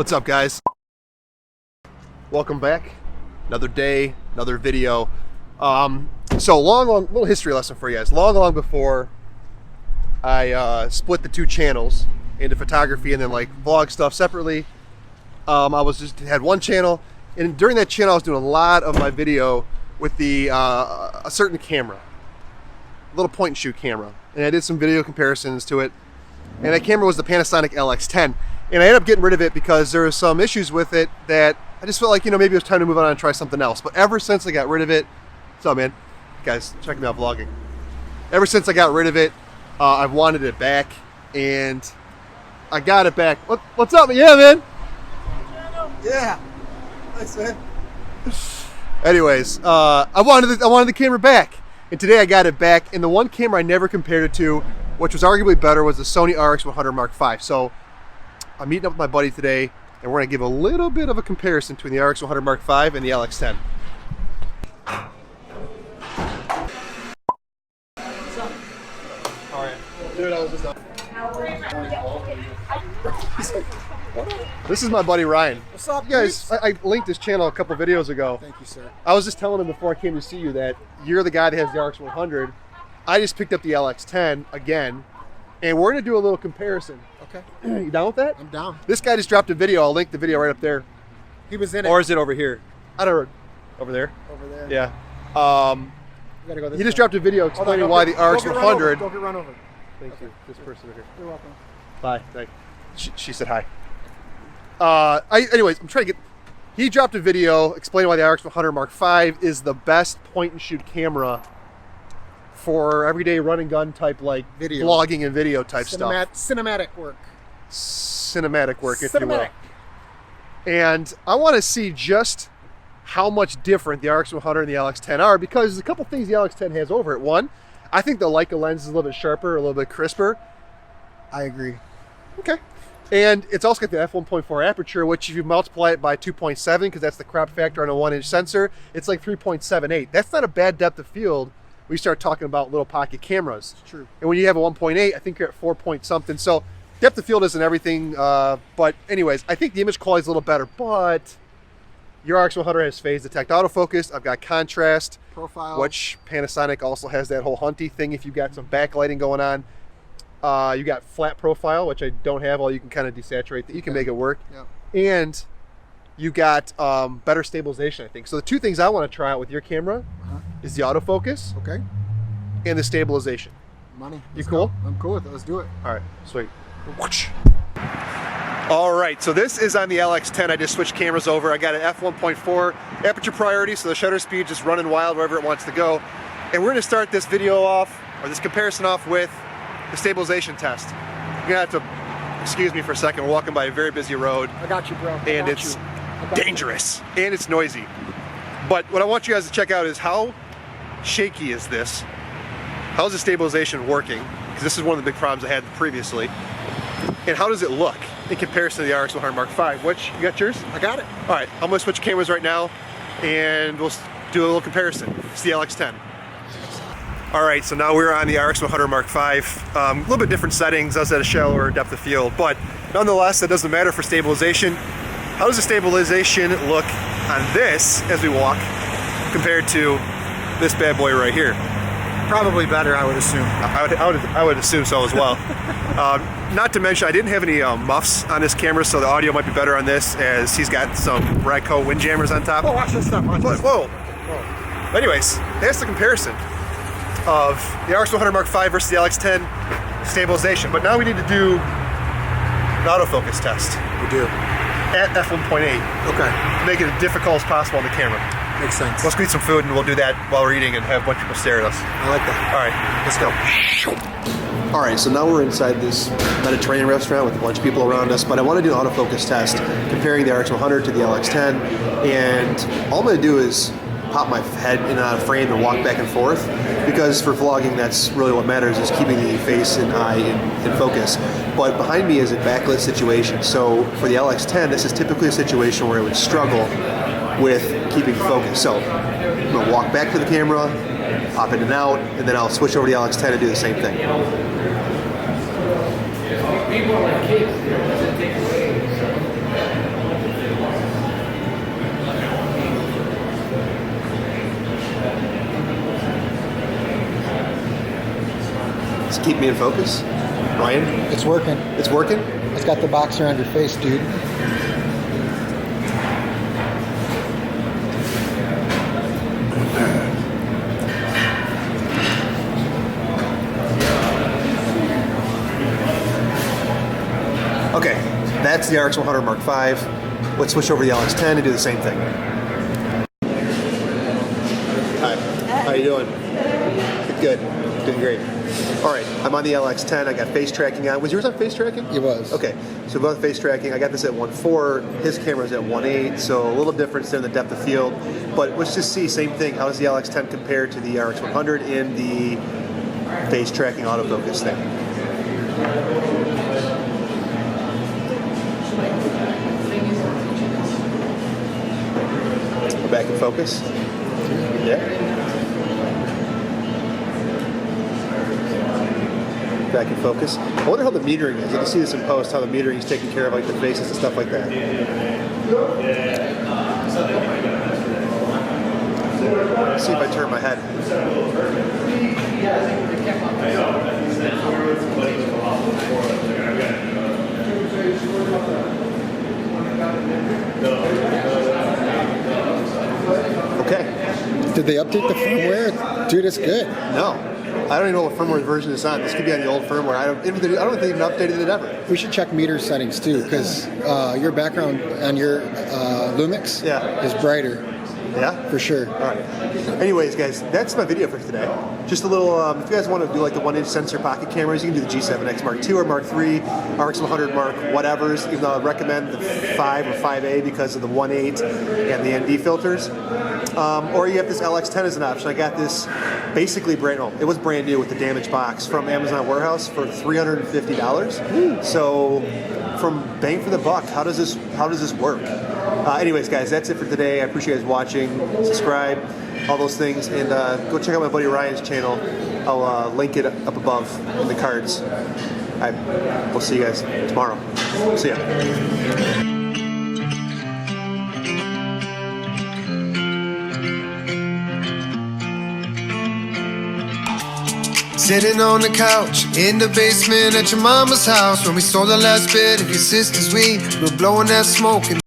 What's up, guys? Welcome back. Another day, another video. So long, little history lesson for you guys. Long before I split the two channels into photography and then like vlog stuff separately, I had one channel, and during that channel I was doing a lot of my video with the a certain camera, a little point and shoot camera, and I did some video comparisons to it. And that camera was the Panasonic LX10. And I ended up getting rid of it because there were some issues with it that I just felt like, maybe it was time to move on and try something else. But ever since I got rid of it, what's up, man? Guys, check me out vlogging. Ever since I got rid of it, I've wanted it back, and I got it back. What's up, man? Yeah, man. Yeah. Thanks, man. Anyways, I wanted the camera back, and today I got it back. And the one camera I never compared it to, which was arguably better, was the Sony RX100V. So I'm meeting up with my buddy today, and we're going to give a little bit of a comparison between the RX100V and the LX10. All right. Dude, I was just This is my buddy Ryan. What's up, you guys? I linked his channel a couple videos ago. Thank you, sir. I was just telling him before I came to see you that you're the guy that has the RX100. I just picked up the LX10 again, and we're going to do a little comparison. Okay. You down with that? I'm down. This guy just dropped a video. I'll link the video right up there. He was in it. Or is it over here? I don't know. Over there? Over there. Yeah. You gotta go this he just way. dropped a video explaining why the RX100... Don't get run over. Thank you. This person over here. You're welcome. Bye. Thank you. She said hi. Anyways, I'm trying to get... He dropped a video explaining why the RX100V is the best point-and-shoot camera for everyday run and gun type, like video, vlogging and video type stuff. Cinematic work. Cinematic work, if you will. And I want to see just how much different the RX100 and the LX10 are, because there's a couple things the LX10 has over it. One, I think the Leica lens is a little bit sharper, a little bit crisper. I agree. Okay. And it's also got the f1.4 aperture, which if you multiply it by 2.7, because that's the crop factor on a 1-inch sensor, it's like 3.78. That's not a bad depth of field. We start talking about little pocket cameras. It's true. And when you have a 1.8, I think you're at 4 point something. So depth of field isn't everything. But anyways, I think the image quality is a little better. But your RX100 has phase detect autofocus. I've got contrast profile, which Panasonic also has that whole hunty thing if you've got some backlighting going on. You got flat profile, which I don't have, although you can kind of desaturate that. You can make it work. Yep. And you got better stabilization, I think. So the two things I want to try out with your camera is the autofocus, okay, and the stabilization. Money. You cool? Go. I'm cool with it. Let's do it. All right, sweet. All right, so this is on the LX10. I just switched cameras over. I got an f1.4 aperture priority, so the shutter speed just running wild wherever it wants to go. And we're going to start this video off, or this comparison off, with the stabilization test. You're going to have to excuse me for a second. We're walking by a very busy road. I got you, bro. And it's dangerous, and it's noisy. But what I want you guys to check out is how shaky is this? How is the stabilization working? Because this is one of the big problems I had previously. And how does it look in comparison to the RX100V? Which, you got yours? I got it. All right, I'm gonna switch cameras right now, and we'll do a little comparison. It's the LX10. All right, so now we're on the RX100V. A little bit different settings. I was at a shallower depth of field, but nonetheless, that doesn't matter for stabilization. How does the stabilization look on this as we walk compared to this bad boy right here? Probably better, I would assume. I would assume so as well. Not to mention, I didn't have any muffs on this camera, so the audio might be better on this, as he's got some Radco windjammers on top. Oh, watch this stuff. Watch this. Whoa. But anyways, that's the comparison of the RX100V versus the LX10 stabilization. But now we need to do an autofocus test. We do. At f1.8. Okay. Make it as difficult as possible on the camera. Makes sense. Let's go eat some food, and we'll do that while we're eating and have a bunch of people stare at us. I like that. All right, let's go. All right, so now we're inside this Mediterranean restaurant with a bunch of people around us, but I want to do an autofocus test comparing the RX100 to the LX10, and all I'm going to do is pop my head in and out of frame and walk back and forth, because for vlogging, that's really what matters, is keeping the face and eye in focus. But behind me is a backlit situation, so for the LX10, this is typically a situation where it would struggle with keeping focus. So I'm going to walk back to the camera, pop in and out, and then I'll switch over to the LX10 and do the same thing. Just keep me in focus. Ryan, It's working. it's working? It's got the box around your face, dude. Okay, that's the RX100 Mark V. Let's switch over to the LX10 and do the same thing. Hi, how you doing? Good, doing great. All right, I'm on the LX10. I got face tracking on. Was yours on face tracking? It was. Okay, so both face tracking. I got this at 1.4. His camera's at 1.8, so a little difference there in the depth of field. But let's just see, same thing. How does the LX10 compare to the RX100 in the face tracking autofocus thing? We're back in focus. Yeah. Back in focus. I wonder how the metering is. You can see this in post, how the metering is taking care of like the faces and stuff like that. Let's see if I turn my head. Okay. Did they update the firmware? Dude, it's good. No. I don't even know what firmware version it's on. This could be on the old firmware. I don't think they even updated it ever. We should check meter settings too, because your background on your Lumix is brighter. Yeah? For sure. All right. Anyways, guys, that's my video for today. Just a little, if you guys want to do like the 1-inch sensor pocket cameras, you can do the G7X Mark II or Mark III, RX100 Mark whatevers, even though I'd recommend the 5 or 5A because of the 1.8 and the ND filters. Or you have this LX10 as an option. I got this basically it was brand new with the damaged box from Amazon Warehouse for $350. So from bang for the buck, how does this work? Anyways, guys, that's it for today. I appreciate you guys watching. Subscribe, all those things, and go check out my buddy Ryan's channel. I'll link it up above in the cards. We'll see you guys tomorrow. See ya. Sitting on the couch in the basement at your mama's house when we stole the last bit of your sister's weed. We're blowing that smoke and